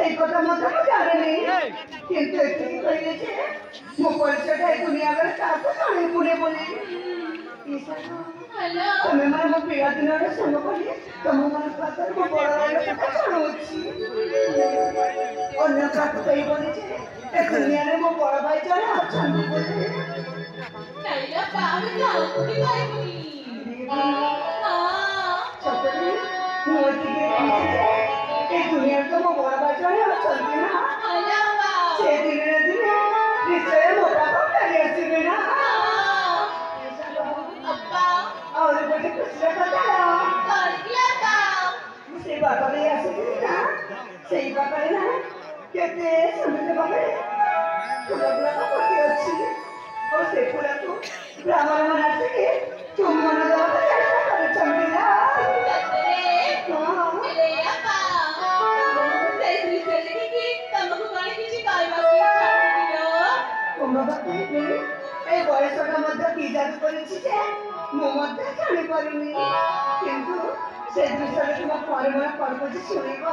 সেই কথা মতো ମୁଁ ଜାଣିନି କିନ୍ତୁ ଏତିକି କହିଲେ ଯେ ମୋ ପରିଚୟଟା ଏ ଦୁନିଆ ବେଳେ କାହାକୁ ଜଣେଇବୁନି ବୋଲି ତମେ ମାନେ ମୋ ପିଲାଦିନର ସାଙ୍ଗ ବୋଲି ତମମାନଙ୍କ ପାଖରେ ମୋ ବଡ଼ ଭାଇର କଥା ଜଣାଉଛି ଅନ୍ୟ କାହାକୁ କହିବନି ଯେ ଏ ଦୁନିଆରେ ମୋ ବଡ଼ ଭାଇ ଜଣେ ଅଛନ୍ତି ବୋଲି ସତରେ ମୁଁ ଏତିକି ଏ ଦୁନିଆରେ ତ ମୋ ବଡ଼ ଭାଇ ଜଣେ ଅଛନ୍ତି ନା ସେ ଦିନେ ନା ଦିନେ ନିଶ୍ଚୟ ମୋ ପାଖକୁ ଫେରି ଆସିବେ ନା ଆହୁରି ଗୋଟେ ଖୁସିର କଥା ସେଇ ବାଟରେ ଆସିଥିଲି ନା ସେଇ ବାଟରେ ନା କେତେ ସମୁଦ୍ର ପାଖରେ ଫୁଲ ଗୁଡ଼ାକ ଫୁଟି ଅଛି ଆଉ ସେ ଫୁଲକୁ ବ୍ରାହ୍ମଣମାନେ ଆସିକି ଚୁମ୍ବନ ଦେବାକୁ ଚେଷ୍ଟା କରୁଛନ୍ତି ନା এই বয়সটা মধ্যে কি জাদু করেছি যে ମୁଁ ମଧ୍ୟ ଜାଣିପାରୁନି କିନ୍ତୁ ସେ ଦୃଶ୍ୟରେ ତୁମ ପରେ ମୋର ପର୍ବତି ଶୁଣିବ